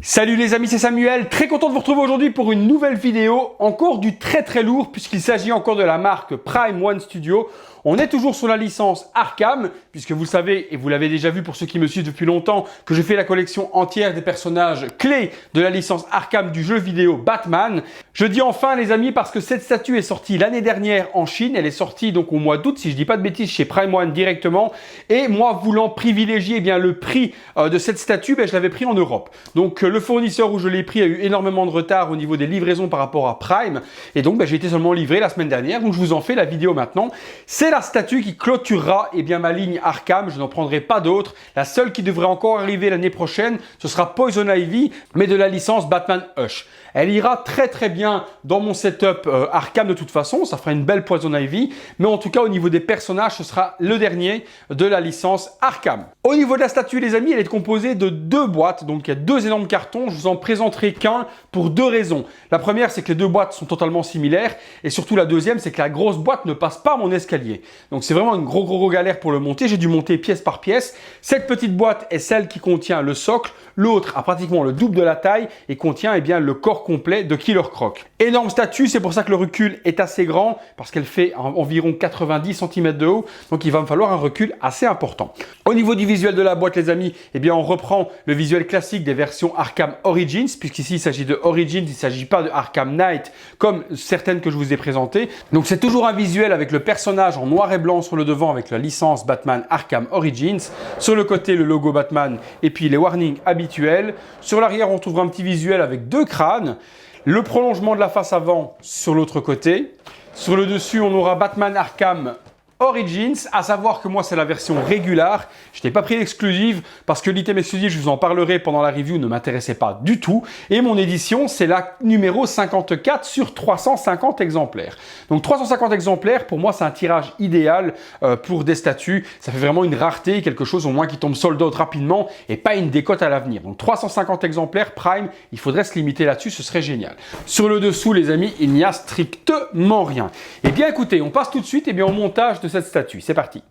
Salut les amis, c'est Samuel, très content de vous retrouver aujourd'hui pour une nouvelle vidéo, encore du très lourd puisqu'il s'agit encore de la marque Prime One Studio. On est toujours sur la licence Arkham, puisque vous savez, et vous l'avez déjà vu pour ceux qui me suivent depuis longtemps, que je fais la collection entière des personnages clés de la licence Arkham du jeu vidéo Batman. Je dis enfin les amis parce que cette statue est sortie l'année dernière en Chine, elle est sortie donc au mois d'août si je dis pas de bêtises chez Prime One directement, et moi voulant privilégier le prix de cette statue, je l'avais pris en Europe. Donc le fournisseur où je l'ai pris a eu énormément de retard au niveau des livraisons par rapport à Prime, et donc j'ai été seulement livré la semaine dernière, donc je vous en fais la vidéo maintenant. C'est la statue qui clôturera ma ligne Arkham, je n'en prendrai pas d'autres. La seule qui devrait encore arriver l'année prochaine, ce sera Poison Ivy, mais de la licence Batman Hush. Elle ira très bien dans mon setup Arkham de toute façon, ça fera une belle Poison Ivy, mais en tout cas au niveau des personnages, ce sera le dernier de la licence Arkham. Au niveau de la statue les amis, elle est composée de deux boîtes, donc il y a deux énormes cartons, je vous en présenterai qu'un pour deux raisons. La première, c'est que les deux boîtes sont totalement similaires, et surtout la deuxième, c'est que la grosse boîte ne passe pas mon escalier. Donc c'est vraiment une gros galère pour le monter, j'ai dû monter pièce par pièce. Cette petite boîte est celle qui contient le socle, l'autre a pratiquement le double de la taille et contient le corps complet de Killer Croc. Énorme statue, c'est pour ça que le recul est assez grand, parce qu'elle fait environ 90 cm de haut, donc il va me falloir un recul assez important. Au niveau du visuel de la boîte les amis, on reprend le visuel classique des versions Arkham Origins, puisqu'ici il s'agit de Origins, il ne s'agit pas de Arkham Knight comme certaines que je vous ai présentées. Donc c'est toujours un visuel avec le personnage en noir et blanc sur le devant avec la licence Batman Arkham Origins, sur le côté le logo Batman et puis les warnings habituels. Sur l'arrière on trouvera un petit visuel avec deux crânes, le prolongement de la face avant sur l'autre côté. Sur le dessus on aura Batman Arkham Origins, à savoir que moi c'est la version régulière, je n'ai pas pris l'exclusive parce que l'item exclusif, je vous en parlerai pendant la review, ne m'intéressait pas du tout, et mon édition c'est la numéro 54 sur 350 exemplaires. Donc 350 exemplaires, pour moi c'est un tirage idéal pour des statues, ça fait vraiment une rareté, quelque chose au moins qui tombe sold out rapidement et pas une décote à l'avenir. Donc 350 exemplaires Prime, il faudrait se limiter là-dessus, ce serait génial. Sur le dessous les amis, il n'y a strictement rien. Et bien écoutez, on passe tout de suite au montage de cette statue. C'est parti.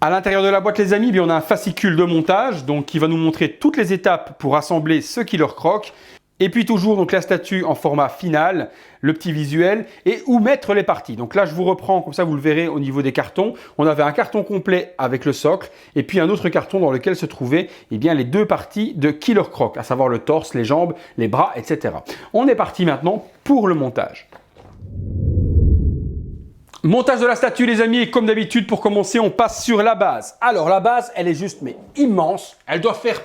À l'intérieur de la boîte les amis, on a un fascicule de montage donc qui va nous montrer toutes les étapes pour assembler ce Killer Croc. Et puis toujours donc la statue en format final, le petit visuel et où mettre les parties. Donc là je vous reprends, comme ça vous le verrez au niveau des cartons. On avait un carton complet avec le socle et puis un autre carton dans lequel se trouvaient les deux parties de Killer Croc, à savoir le torse, les jambes, les bras, etc. On est parti maintenant pour le montage. Montage de la statue les amis, et comme d'habitude pour commencer on passe sur la base. Alors la base elle est juste immense, elle doit faire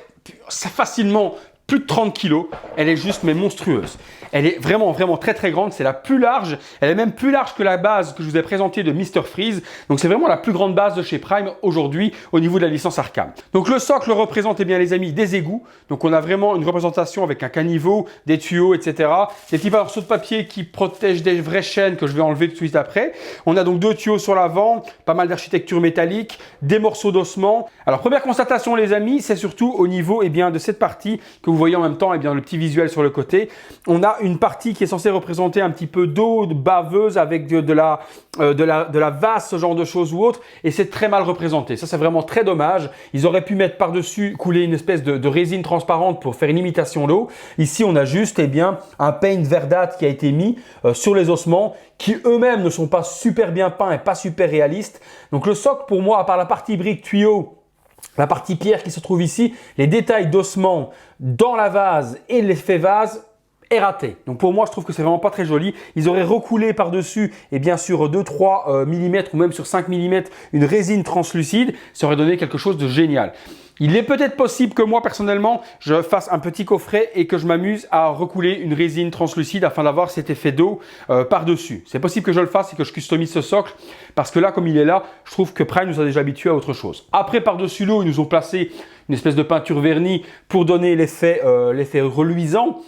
facilement plus de 30 kg, elle est juste monstrueuse. Elle est vraiment très grande, c'est la plus large, elle est même plus large que la base que je vous ai présentée de Mr Freeze. Donc c'est vraiment la plus grande base de chez Prime aujourd'hui au niveau de la licence Arkham. Donc le socle représente les amis des égouts. Donc on a vraiment une représentation avec un caniveau, des tuyaux, etc. Des petits morceaux de papier qui protègent des vraies chaînes que je vais enlever tout de suite après. On a donc deux tuyaux sur l'avant, pas mal d'architecture métallique, des morceaux d'ossement. Alors première constatation les amis, c'est surtout au niveau de cette partie que vous voyez en même temps le petit visuel sur le côté. On a une partie qui est censée représenter un petit peu d'eau baveuse avec de la vase, ce genre de choses ou autre, et c'est très mal représenté. Ça c'est vraiment très dommage. Ils auraient pu mettre par-dessus, couler une espèce de résine transparente pour faire une imitation d'eau. Ici on a juste un paint verdâtre qui a été mis sur les ossements qui eux-mêmes ne sont pas super bien peints et pas super réalistes. Donc le socle pour moi, à part la partie brique tuyau, la partie pierre qui se trouve ici, les détails d'ossements dans la vase et l'effet vase est raté. Donc pour moi, je trouve que c'est vraiment pas très joli. Ils auraient recoulé par-dessus et bien sûr 2-3 mm ou même sur 5 mm une résine translucide, ça aurait donné quelque chose de génial. Il est peut-être possible que moi, personnellement, je fasse un petit coffret et que je m'amuse à recouler une résine translucide afin d'avoir cet effet d'eau par-dessus. C'est possible que je le fasse et que je customise ce socle parce que là, comme il est là, je trouve que Prime nous a déjà habitués à autre chose. Après, par-dessus l'eau, ils nous ont placé une espèce de peinture vernie pour donner l'effet reluisant.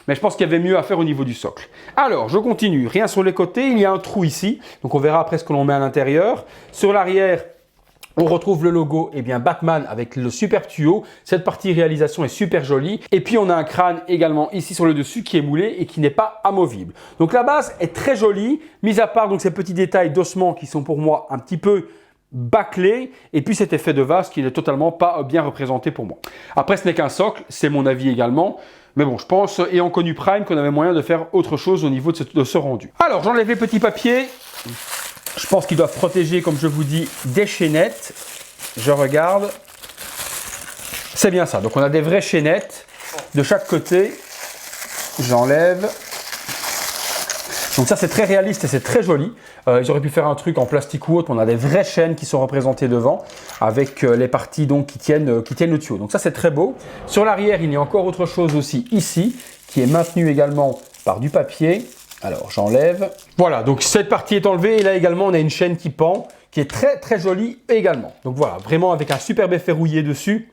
Mais je pense qu'il y avait mieux à faire au niveau du socle. Alors, je continue. Rien sur les côtés, il y a un trou ici. Donc, on verra après ce que l'on met à l'intérieur. Sur l'arrière, on retrouve le logo Batman avec le super tuyau. Cette partie réalisation est super jolie. Et puis on a un crâne également ici sur le dessus qui est moulé et qui n'est pas amovible. Donc la base est très jolie, mis à part donc ces petits détails d'ossements qui sont pour moi un petit peu bâclé et puis cet effet de vase qui n'est totalement pas bien représenté pour moi. Après, ce n'est qu'un socle, c'est mon avis également. Mais bon, je pense, ayant connu Prime, qu'on avait moyen de faire autre chose au niveau de ce rendu. Alors, j'enlève les petits papiers. Je pense qu'ils doivent protéger, comme je vous dis, des chaînettes. Je regarde. C'est bien ça. Donc, on a des vraies chaînettes de chaque côté. J'enlève. Donc ça, c'est très réaliste et c'est très joli. Ils auraient pu faire un truc en plastique ou autre. On a des vraies chaînes qui sont représentées devant avec les parties donc, qui tiennent le tuyau. Donc ça, c'est très beau. Sur l'arrière, il y a encore autre chose aussi ici qui est maintenu également par du papier. Alors, j'enlève. Voilà, donc cette partie est enlevée. Et là également, on a une chaîne qui pend, qui est très, très jolie également. Donc voilà, vraiment avec un superbe effet rouillé dessus.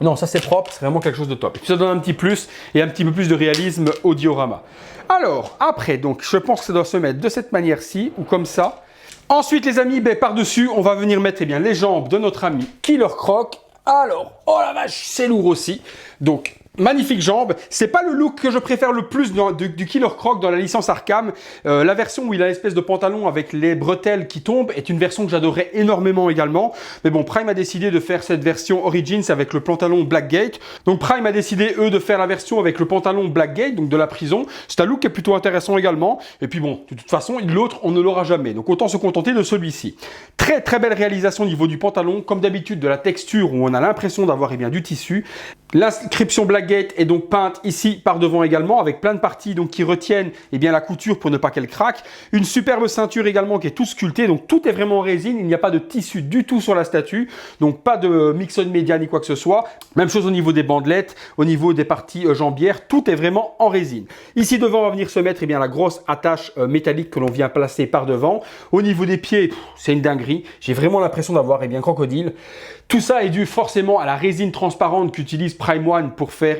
Non, ça c'est propre, c'est vraiment quelque chose de top. Et puis ça donne un petit plus et un petit peu plus de réalisme au diorama. Alors, après, donc, je pense que ça doit se mettre de cette manière-ci ou comme ça. Ensuite, les amis, par-dessus, on va venir mettre les jambes de notre ami Killer Croc. Alors, oh la vache, c'est lourd aussi. Donc, magnifique jambe. C'est pas le look que je préfère le plus du Killer Croc dans la licence Arkham. La version où il a l'espèce de pantalon avec les bretelles qui tombent est une version que j'adorais énormément également. Mais bon, Prime a décidé de faire cette version Origins avec le pantalon Blackgate. Donc Prime a décidé, eux, de faire la version avec le pantalon Blackgate, donc de la prison. C'est un look qui est plutôt intéressant également. Et puis bon, de toute façon, l'autre, on ne l'aura jamais. Donc autant se contenter de celui-ci. Très très belle réalisation au niveau du pantalon. Comme d'habitude, de la texture où on a l'impression d'avoir du tissu. L'inscription Blackgate est donc peinte ici par devant également avec plein de parties donc qui retiennent la couture pour ne pas qu'elle craque. Une superbe ceinture également qui est tout sculptée, donc tout est vraiment en résine, il n'y a pas de tissu du tout sur la statue, donc pas de mix-on média ni quoi que ce soit. Même chose au niveau des bandelettes, au niveau des parties jambières, tout est vraiment en résine. Ici devant on va venir se mettre la grosse attache métallique que l'on vient placer par devant. Au niveau des pieds, c'est une dinguerie, j'ai vraiment l'impression d'avoir crocodile. Tout ça est dû forcément à la résine transparente qu'utilise Prime One pour faire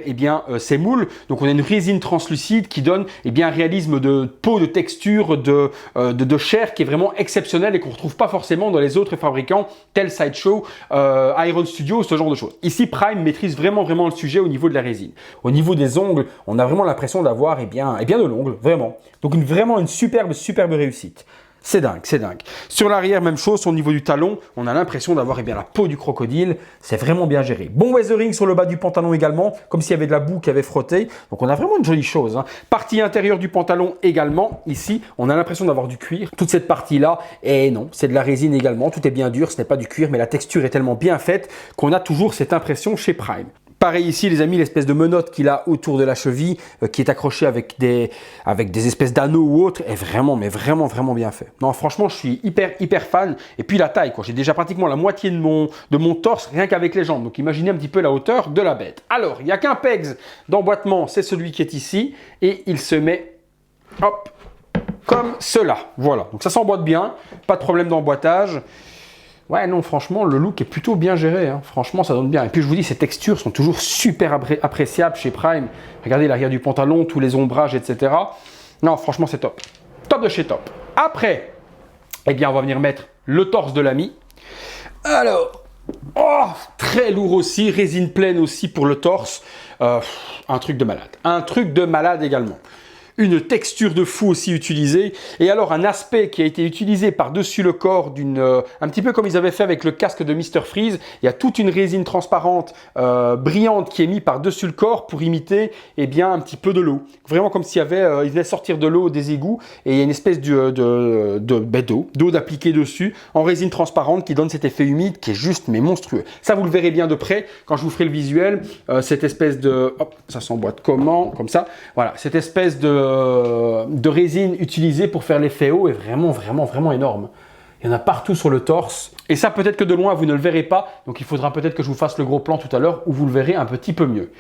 ces moules. Donc on a une résine translucide qui donne un réalisme de peau, de texture, de chair qui est vraiment exceptionnel et qu'on ne retrouve pas forcément dans les autres fabricants tels Sideshow, Iron Studio, ce genre de choses. Ici Prime maîtrise vraiment le sujet au niveau de la résine. Au niveau des ongles, on a vraiment l'impression d'avoir de l'ongle, vraiment. Donc vraiment une superbe réussite. C'est dingue, c'est dingue. Sur l'arrière, même chose, au niveau du talon, on a l'impression d'avoir la peau du crocodile. C'est vraiment bien géré. Bon weathering sur le bas du pantalon également, comme s'il y avait de la boue qui avait frotté. Donc on a vraiment une jolie chose. Partie intérieure du pantalon également. Ici, on a l'impression d'avoir du cuir. Toute cette partie-là, et non, c'est de la résine également. Tout est bien dur, ce n'est pas du cuir, mais la texture est tellement bien faite qu'on a toujours cette impression chez Prime. Pareil ici, les amis, l'espèce de menotte qu'il a autour de la cheville, qui est accrochée avec des espèces d'anneaux ou autres, est vraiment bien fait. Non, franchement, je suis hyper fan. Et puis la taille, quoi. J'ai déjà pratiquement la moitié de mon torse, rien qu'avec les jambes. Donc imaginez un petit peu la hauteur de la bête. Alors, il n'y a qu'un pegs d'emboîtement, c'est celui qui est ici. Et il se met, hop, comme cela. Voilà, donc ça s'emboîte bien, pas de problème d'emboîtage. Ouais, non, franchement, le look est plutôt bien géré. Franchement, ça donne bien. Et puis, je vous dis, ces textures sont toujours super appréciables chez Prime. Regardez l'arrière du pantalon, tous les ombrages, etc. Non, franchement, c'est top. Top de chez top. Après, on va venir mettre le torse de l'ami. Alors, très lourd aussi. Résine pleine aussi pour le torse. Un truc de malade. Un truc de malade également. Une texture de fou aussi utilisée, et alors un aspect qui a été utilisé par-dessus le corps un petit peu comme ils avaient fait avec le casque de Mr. Freeze. Il y a toute une résine transparente, brillante qui est mise par-dessus le corps pour imiter un petit peu de l'eau. Vraiment comme s'il y avait, il venait sortir de l'eau des égouts, et il y a une espèce d'eau d'appliquer dessus en résine transparente qui donne cet effet humide qui est juste monstrueux. Ça vous le verrez bien de près quand je vous ferai le visuel, cette espèce de, hop, ça s'emboîte comment, comme ça, voilà, cette espèce de résine utilisée pour faire l'effet eau est vraiment énorme. Il y en a partout sur le torse. Et ça, peut-être que de loin, vous ne le verrez pas. Donc, il faudra peut-être que je vous fasse le gros plan tout à l'heure où vous le verrez un petit peu mieux.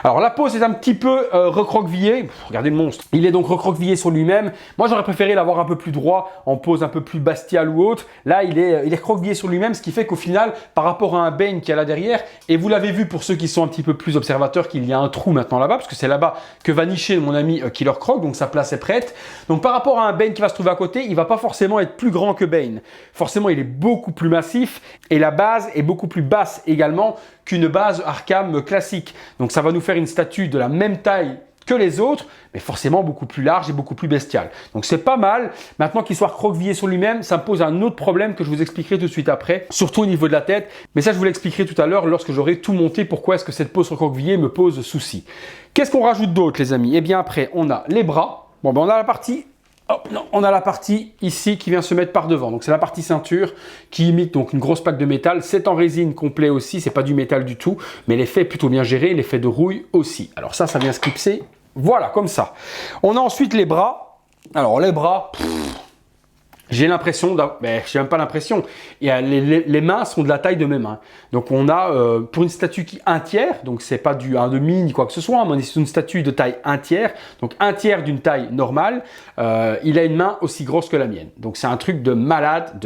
Alors, la pose est un petit peu recroquevillée. Regardez le monstre. Il est donc recroquevillé sur lui-même. Moi, j'aurais préféré l'avoir un peu plus droit, en pose un peu plus Bastial ou autre. Là, il est recroquevillé sur lui-même, ce qui fait qu'au final, par rapport à un Bane qui est là derrière, et vous l'avez vu pour ceux qui sont un petit peu plus observateurs, qu'il y a un trou maintenant là-bas, parce que c'est là-bas que va nicher mon ami Killer Croc, donc sa place est prête. Donc, par rapport à un Bane qui va se trouver à côté, il ne va pas forcément être plus grand que Bane. Forcément, il est beaucoup plus massif et la base est beaucoup plus basse également qu'une base Arkham classique. Donc ça va nous faire une statue de la même taille que les autres, mais forcément beaucoup plus large et beaucoup plus bestial. Donc c'est pas mal. Maintenant qu'il soit recroquevillé sur lui-même, ça me pose un autre problème que je vous expliquerai tout de suite après, surtout au niveau de la tête. Mais ça, je vous l'expliquerai tout à l'heure lorsque j'aurai tout monté, pourquoi est-ce que cette pose recroquevillée me pose souci. Qu'est-ce qu'on rajoute d'autre, les amis? Eh bien après, on a les bras. Bon, ben on a la partie... Hop, non, on a la partie ici qui vient se mettre par devant. Donc c'est la partie ceinture qui imite donc une grosse plaque de métal. C'est en résine complet aussi, c'est pas du métal du tout, mais l'effet est plutôt bien géré, l'effet de rouille aussi. Alors ça vient se clipser, voilà, comme ça. On a ensuite les bras. Alors les bras, j'ai l'impression, mais j'ai même pas l'impression, les mains sont de la taille de mes mains. Donc on a, pour une statue qui 1/3, donc c'est pas du 1/2 ni quoi que ce soit, mais c'est une statue de taille 1/3, donc 1/3 d'une taille normale, il a une main aussi grosse que la mienne. Donc c'est un truc de malade,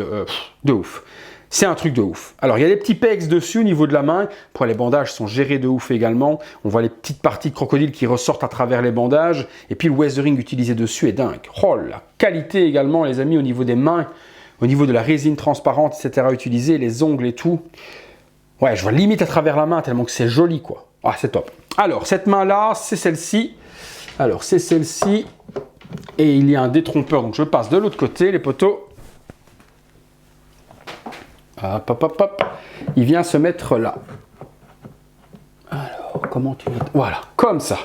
de ouf. C'est un truc de ouf. Alors, il y a des petits pegs dessus au niveau de la main. Pour les bandages sont gérés de ouf également. On voit les petites parties de crocodile qui ressortent à travers les bandages. Et puis, le weathering utilisé dessus est dingue. Oh, la qualité également, les amis, au niveau des mains, au niveau de la résine transparente, etc. utilisée, les ongles et tout. Ouais, je vois limite à travers la main tellement que c'est joli, quoi. Ah, c'est top. Alors, cette main-là, c'est celle-ci. Alors, c'est celle-ci. Et il y a un détrompeur. Donc, je passe de l'autre côté, les poteaux. Hop, hop, hop, hop. Il vient se mettre là. Alors, comment tu... Voilà, comme ça.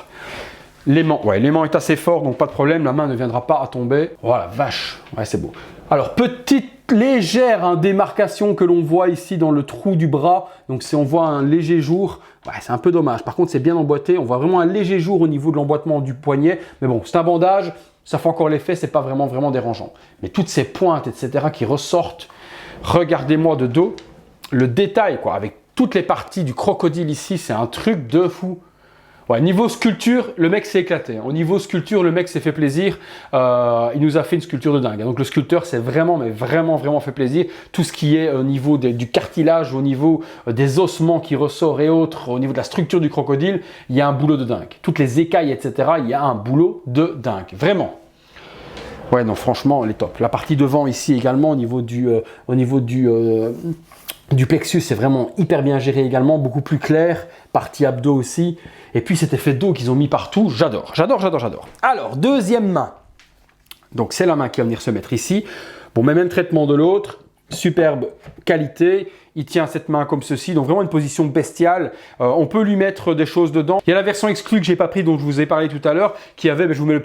L'aimant, ouais, l'aimant est assez fort, donc pas de problème, la main ne viendra pas à tomber. Voilà, vache, ouais, c'est beau. Alors, petite légère démarcation que l'on voit ici dans le trou du bras. Donc, si on voit un léger jour, ouais, c'est un peu dommage. Par contre, c'est bien emboîté. On voit vraiment un léger jour au niveau de l'emboîtement du poignet. Mais bon, c'est un bandage, ça fait encore l'effet, c'est pas vraiment dérangeant. Mais toutes ces pointes, etc., qui ressortent, regardez-moi de dos, le détail, quoi, avec toutes les parties du crocodile ici, c'est un truc de fou. Ouais, niveau sculpture, le mec s'est éclaté. Au niveau sculpture, le mec s'est fait plaisir. Il nous a fait une sculpture de dingue. Donc le sculpteur s'est vraiment fait plaisir. Tout ce qui est au niveau du cartilage, au niveau des ossements qui ressortent et autres, au niveau de la structure du crocodile, il y a un boulot de dingue. Toutes les écailles, etc., il y a un boulot de dingue. Vraiment. Ouais, non, franchement, elle est top. La partie devant ici également, au niveau du plexus, c'est vraiment hyper bien géré également, beaucoup plus clair. Partie abdos aussi. Et puis cet effet d'eau qu'ils ont mis partout, j'adore. Alors, deuxième main. Donc, c'est la main qui va venir se mettre ici. Bon, mais même traitement de l'autre. Superbe qualité. Il tient cette main comme ceci, donc vraiment une position bestiale. On peut lui mettre des choses dedans. Il y a la version exclue que j'ai pas pris, dont je vous ai parlé tout à l'heure, qui avait, je vous mets la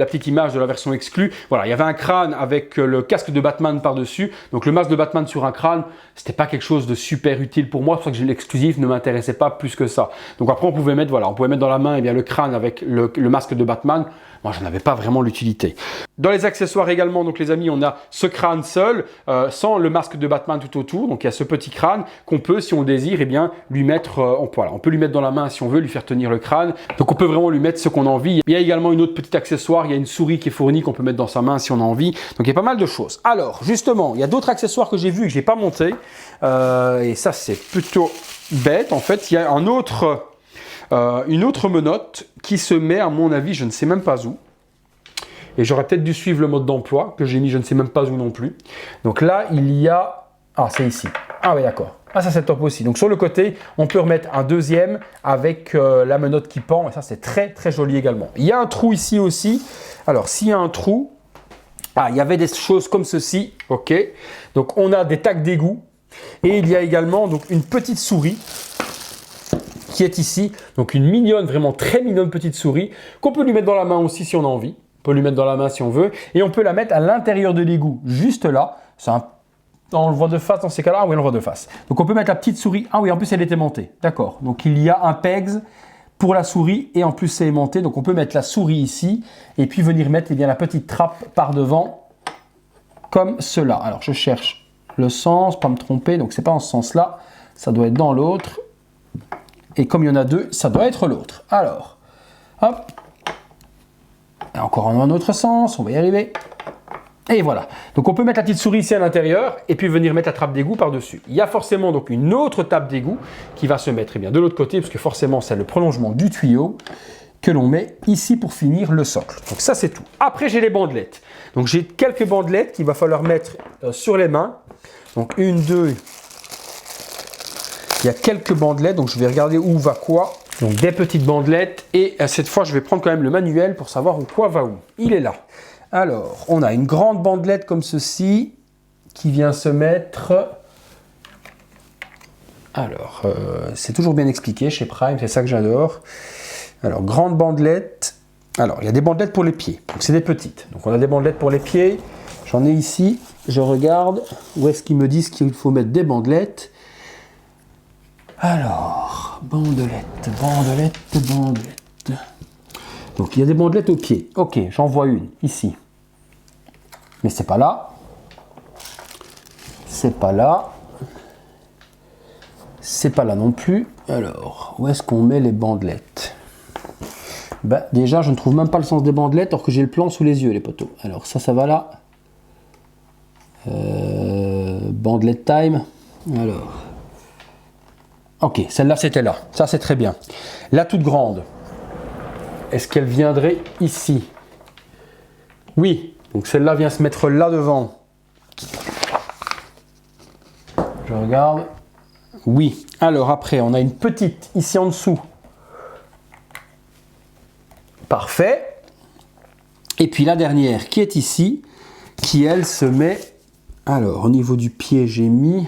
petite image de la version exclue. Voilà, il y avait un crâne avec le casque de Batman par-dessus. Donc le masque de Batman sur un crâne, c'était pas quelque chose de super utile pour moi. C'est pour ça que l'exclusif ne m'intéressait pas plus que ça. Donc après, on pouvait mettre dans la main le crâne avec le masque de Batman. Moi, j'en avais pas vraiment l'utilité. Dans les accessoires également, donc les amis, on a ce crâne seul, sans le masque de Batman tout autour. Donc il y a ce petit crâne qu'on peut, si on le désire, lui mettre, on peut lui mettre dans la main si on veut, lui faire tenir le crâne. Donc on peut vraiment lui mettre ce qu'on a envie. Il y a également une autre petite accessoire, il y a une souris qui est fournie qu'on peut mettre dans sa main si on a envie. Donc il y a pas mal de choses. Alors justement, il y a d'autres accessoires que j'ai vus et que j'ai pas monté. Et ça, c'est plutôt bête. En fait, il y a une autre menotte qui se met, à mon avis, je ne sais même pas où. Et j'aurais peut-être dû suivre le mode d'emploi que j'ai mis, je ne sais même pas où non plus. Donc là, il y a... Ah, c'est ici. Ah oui, d'accord. Ah, ça, c'est top aussi. Donc sur le côté, on peut remettre un deuxième avec la menotte qui pend. Et ça, c'est très joli également. Il y a un trou ici aussi. Alors, s'il y a un trou... Ah, il y avait des choses comme ceci. OK. Donc, on a des tacs d'égout. Et il y a également donc, une petite souris qui est ici. Donc une mignonne, vraiment très mignonne petite souris qu'on peut lui mettre dans la main aussi si on a envie. On peut lui mettre dans la main si on veut. Et on peut la mettre à l'intérieur de l'égout, juste là. On le voit de face dans ces cas-là. Ah oui, on le voit de face. Donc on peut mettre la petite souris. Ah oui, en plus elle est aimantée. D'accord. Donc il y a un pegs pour la souris et en plus c'est aimanté. Donc on peut mettre la souris ici et puis venir mettre la petite trappe par devant comme cela. Alors je cherche le sens, pas me tromper. Donc c'est pas en ce sens-là. Ça doit être dans l'autre. Et comme il y en a deux, ça doit être l'autre. Alors, hop. Et encore dans un autre sens, on va y arriver. Et voilà. Donc on peut mettre la petite souris ici à l'intérieur et puis venir mettre la trappe d'égout par-dessus. Il y a forcément donc une autre trappe d'égout qui va se mettre de l'autre côté, parce que forcément c'est le prolongement du tuyau que l'on met ici pour finir le socle. Donc ça c'est tout. Après j'ai les bandelettes. Donc j'ai quelques bandelettes qu'il va falloir mettre sur les mains. Donc 1, 2... Il y a quelques bandelettes, donc je vais regarder où va quoi. Donc des petites bandelettes et cette fois je vais prendre quand même le manuel pour savoir où quoi va où. Il est là. Alors on a une grande bandelette comme ceci qui vient se mettre. Alors c'est toujours bien expliqué chez Prime, c'est ça que j'adore. Alors grande bandelette. Alors il y a des bandelettes pour les pieds, donc c'est des petites. Donc on a des bandelettes pour les pieds. J'en ai ici. Je regarde où est-ce qu'ils me disent qu'il faut mettre des bandelettes. Alors, bandelette. Donc, il y a des bandelettes au pied. Ok, j'en vois une, ici. Mais c'est pas là. C'est pas là. C'est pas là non plus. Alors, où est-ce qu'on met les bandelettes? Ben, déjà, je ne trouve même pas le sens des bandelettes, alors que j'ai le plan sous les yeux, les poteaux. Alors, ça va là. Bandelette time. Alors. Ok, celle-là, c'était là. Ça, c'est très bien. La toute grande. Est-ce qu'elle viendrait ici? Oui. Donc, celle-là vient se mettre là devant. Je regarde. Oui. Alors, après, on a une petite ici en dessous. Parfait. Et puis, la dernière qui est ici, qui, elle, se met... Alors, au niveau du pied, j'ai mis...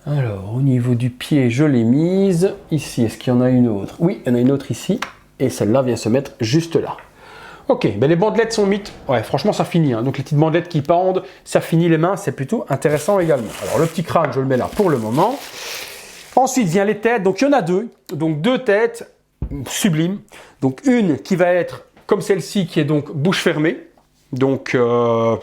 Alors, au niveau du pied, je l'ai mise. Ici, est-ce qu'il y en a une autre? Oui, il y en a une autre ici. Et celle-là vient se mettre juste là. Ok, ben les bandelettes sont mites. Ouais, franchement, ça finit. Hein. Donc, les petites bandelettes qui pendent, ça finit les mains. C'est plutôt intéressant également. Alors, le petit crâne, je le mets là pour le moment. Ensuite, vient les têtes. Donc, il y en a deux. Donc, deux têtes sublimes. Donc, une qui va être comme celle-ci, qui est donc bouche fermée. Donc,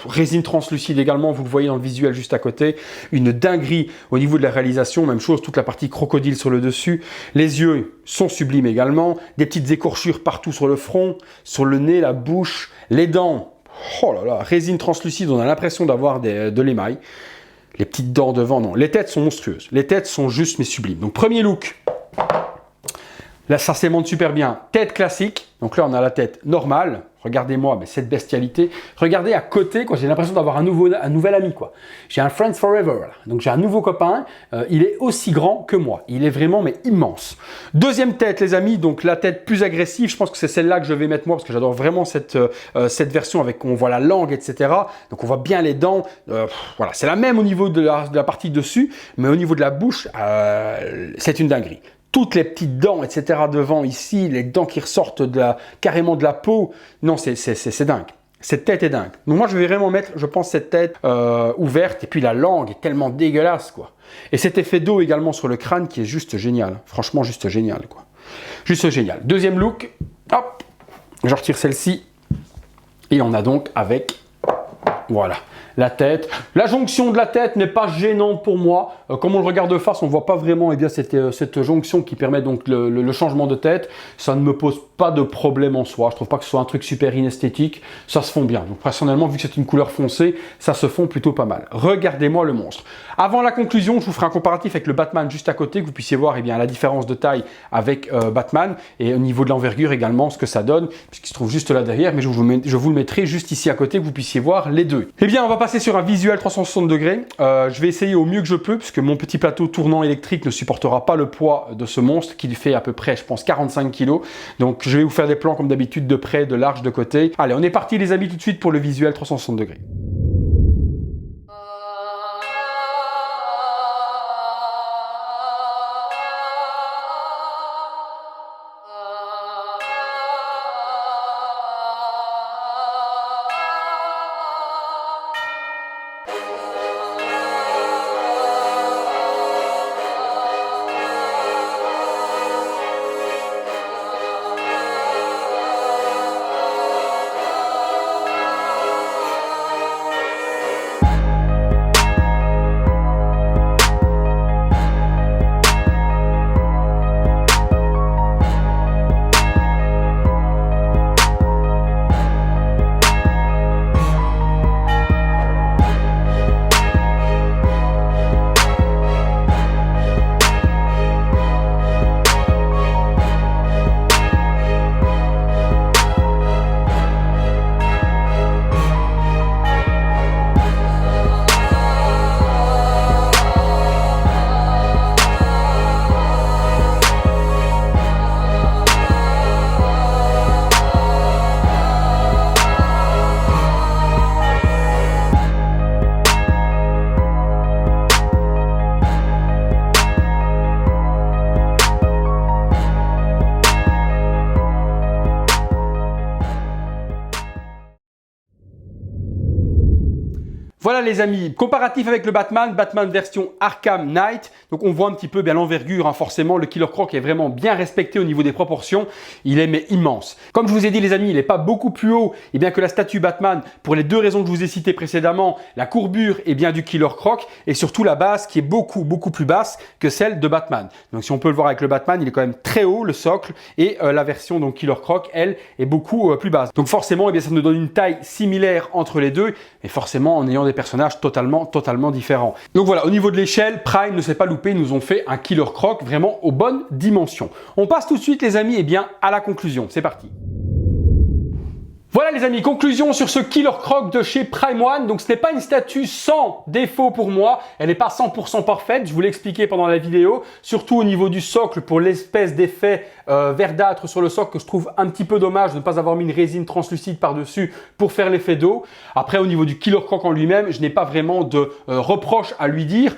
résine translucide également, vous le voyez dans le visuel juste à côté. Une dinguerie au niveau de la réalisation, même chose, toute la partie crocodile sur le dessus. Les yeux sont sublimes également. Des petites écorchures partout sur le front, sur le nez, la bouche, les dents. Oh là là, résine translucide, on a l'impression d'avoir de l'émail. Les petites dents devant, non. Les têtes sont monstrueuses. Les têtes sont juste mais sublimes. Donc, premier look. Là, ça s'aimante super bien. Tête classique. Donc là, on a la tête normale. Regardez-moi, mais cette bestialité. Regardez à côté, quoi. J'ai l'impression d'avoir un nouvel ami, quoi. J'ai un Friends Forever, là. Donc j'ai un nouveau copain. Il est aussi grand que moi. Il est vraiment, mais immense. Deuxième tête, les amis. Donc la tête plus agressive. Je pense que c'est celle-là que je vais mettre moi parce que j'adore vraiment cette version avec où on voit la langue, etc. Donc on voit bien les dents. Voilà, c'est la même au niveau de la partie dessus, mais au niveau de la bouche, c'est une dinguerie. Toutes les petites dents, etc. devant ici, les dents qui ressortent carrément de la peau. Non, c'est dingue. Cette tête est dingue. Donc moi, je vais vraiment mettre, je pense, cette tête ouverte. Et puis la langue est tellement dégueulasse, quoi. Et cet effet d'eau également sur le crâne qui est juste génial. Franchement, juste génial, quoi. Juste génial. Deuxième look. Hop. Je retire celle-ci. Et on a donc avec... Voilà. La tête. La jonction de la tête n'est pas gênante pour moi. Comme on le regarde de face, on ne voit pas vraiment cette jonction qui permet donc le changement de tête. Ça ne me pose pas de problème en soi. Je ne trouve pas que ce soit un truc super inesthétique. Ça se fond bien. Donc personnellement, vu que c'est une couleur foncée, ça se fond plutôt pas mal. Regardez-moi le monstre. Avant la conclusion, je vous ferai un comparatif avec le Batman juste à côté, que vous puissiez voir eh bien, la différence de taille avec Batman et au niveau de l'envergure également, ce que ça donne, puisqu'il se trouve juste là derrière, mais je vous le mettrai juste ici à côté, que vous puissiez voir les deux. Eh bien, on va passer sur un visuel 360 degrés. Je vais essayer au mieux que je peux, puisque mon petit plateau tournant électrique ne supportera pas le poids de ce monstre, qui fait à peu près, je pense, 45 kg. Donc, je vais vous faire des plans comme d'habitude, de près, de large, de côté. Allez, on est parti les amis tout de suite pour le visuel 360 degrés. Voilà les amis, comparatif avec le Batman version Arkham Knight. Donc on voit un petit peu bien l'envergure, hein, forcément le Killer Croc est vraiment bien respecté au niveau des proportions. Il est mais immense. Comme je vous ai dit les amis, il n'est pas beaucoup plus haut que la statue Batman pour les deux raisons que je vous ai citées précédemment. La courbure du Killer Croc et surtout la base qui est beaucoup plus basse que celle de Batman. Donc si on peut le voir avec le Batman, il est quand même très haut le socle et la version donc Killer Croc, elle, est beaucoup plus basse. Donc forcément, ça nous donne une taille similaire entre les deux, mais forcément en ayant des personnages totalement différents. Donc voilà, au niveau de l'échelle, Prime ne s'est pas loupé, ils nous ont fait un Killer Croc vraiment aux bonnes dimensions. On passe tout de suite les amis à la conclusion. C'est parti. Voilà les amis, conclusion sur ce Killer Croc de chez Prime One. Donc ce n'est pas une statue sans défaut pour moi, elle n'est pas 100% parfaite, je vous l'ai expliqué pendant la vidéo, surtout au niveau du socle pour l'espèce d'effet verdâtre sur le socle que je trouve un petit peu dommage de ne pas avoir mis une résine translucide par-dessus pour faire l'effet d'eau. Après au niveau du Killer Croc en lui-même, je n'ai pas vraiment de reproche à lui dire,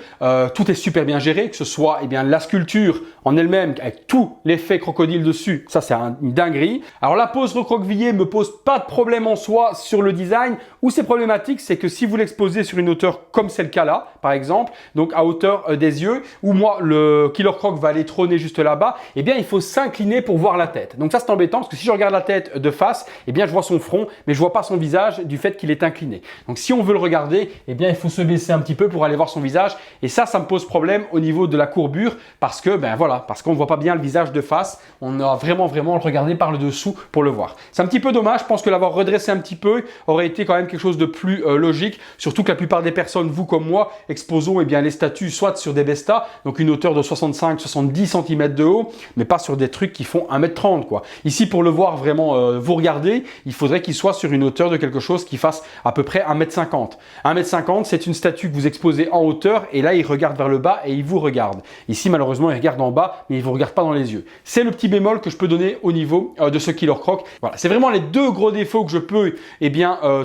tout est super bien géré, que ce soit la sculpture en elle-même avec tout l'effet crocodile dessus, ça c'est une dinguerie. Alors la pose recroquevillée me pose pas de problème en soi sur le design. Où c'est problématique, c'est que si vous l'exposez sur une hauteur comme c'est le cas là, par exemple, donc à hauteur des yeux, où moi le Killer Croc va aller trôner juste là-bas, il faut s'incliner pour voir la tête. Donc ça c'est embêtant parce que si je regarde la tête de face, je vois son front, mais je vois pas son visage du fait qu'il est incliné. Donc si on veut le regarder, il faut se baisser un petit peu pour aller voir son visage. Et ça me pose problème au niveau de la courbure parce que parce qu'on ne voit pas bien le visage de face. On a vraiment le regarder par le dessous pour le voir. C'est un petit peu dommage. Je pense que l'avoir redressé un petit peu aurait été quand même quelque chose de plus logique. Surtout que la plupart des personnes, vous comme moi, exposons les statues soit sur des Vesta, donc une hauteur de 65-70 cm de haut, mais pas sur des trucs qui font 1,30 m quoi. Ici, pour le voir vraiment vous regarder, il faudrait qu'il soit sur une hauteur de quelque chose qui fasse à peu près 1,50 m. 1,50 m, c'est une statue que vous exposez en hauteur et là, il regarde vers le bas et il vous regarde. Ici, malheureusement, il regarde en bas, mais il ne vous regarde pas dans les yeux. C'est le petit bémol que je peux donner au niveau de ce Killer Croc. Voilà, c'est vraiment les deux gros défauts que je peux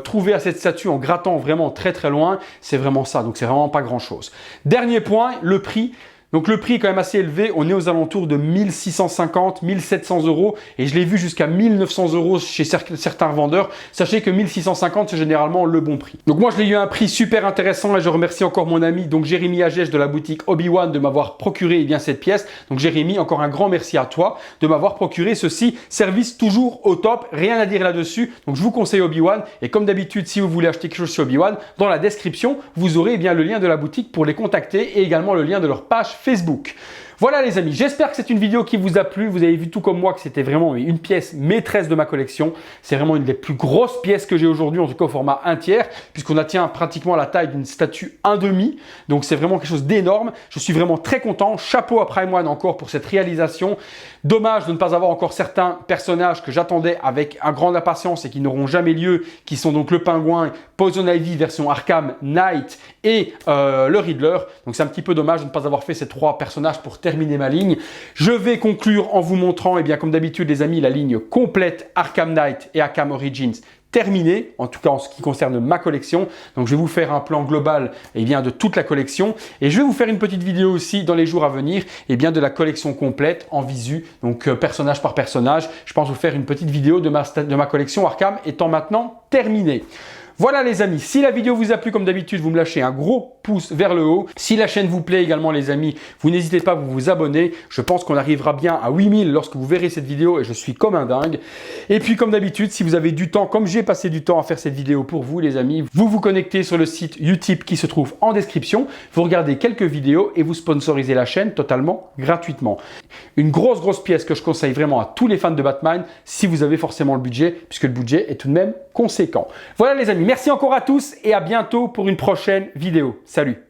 trouver à cette statue en grattant vraiment très loin. C'est vraiment ça, donc c'est vraiment pas grand chose. Dernier point, le prix. Donc le prix est quand même assez élevé, on est aux alentours de 1650, 1700 € et je l'ai vu jusqu'à 1900 € chez certains vendeurs. Sachez que 1650 c'est généralement le bon prix. Donc moi je l'ai eu à un prix super intéressant et je remercie encore mon ami donc Jérémy Agèche de la boutique Obi-Wan de m'avoir procuré cette pièce. Donc Jérémy, encore un grand merci à toi de m'avoir procuré ceci. Service toujours au top, rien à dire là-dessus. Donc je vous conseille Obi-Wan et comme d'habitude si vous voulez acheter quelque chose chez Obi-Wan, dans la description vous aurez le lien de la boutique pour les contacter et également le lien de leur page Facebook. Voilà les amis, j'espère que c'est une vidéo qui vous a plu. Vous avez vu tout comme moi que c'était vraiment une pièce maîtresse de ma collection. C'est vraiment une des plus grosses pièces que j'ai aujourd'hui, en tout cas au format 1/3, puisqu'on atteint pratiquement la taille d'une statue 1/2. Donc c'est vraiment quelque chose d'énorme. Je suis vraiment très content. Chapeau à Prime One encore pour cette réalisation. Dommage de ne pas avoir encore certains personnages que j'attendais avec un grande impatience et qui n'auront jamais lieu, qui sont donc le Pingouin, Poison Ivy version Arkham Knight et le Riddler. Donc c'est un petit peu dommage de ne pas avoir fait ces trois personnages pour terminer ma ligne. Je vais conclure en vous montrant, comme d'habitude les amis, la ligne complète Arkham Knight et Arkham Origins terminée, en tout cas en ce qui concerne ma collection. Donc je vais vous faire un plan global de toute la collection et je vais vous faire une petite vidéo aussi dans les jours à venir de la collection complète en visu, donc personnage par personnage. Je pense vous faire une petite vidéo de ma collection Arkham étant maintenant terminée. Voilà les amis, si la vidéo vous a plu comme d'habitude, vous me lâchez un gros pouce vers le haut. Si la chaîne vous plaît également les amis, vous n'hésitez pas à vous abonner. Je pense qu'on arrivera bien à 8000 lorsque vous verrez cette vidéo et je suis comme un dingue. Et puis comme d'habitude, si vous avez du temps, comme j'ai passé du temps à faire cette vidéo pour vous les amis, vous vous connectez sur le site Utip qui se trouve en description. Vous regardez quelques vidéos et vous sponsorisez la chaîne totalement gratuitement. Une grosse pièce que je conseille vraiment à tous les fans de Batman si vous avez forcément le budget, puisque le budget est tout de même conséquent. Voilà les amis. Merci encore à tous et à bientôt pour une prochaine vidéo. Salut!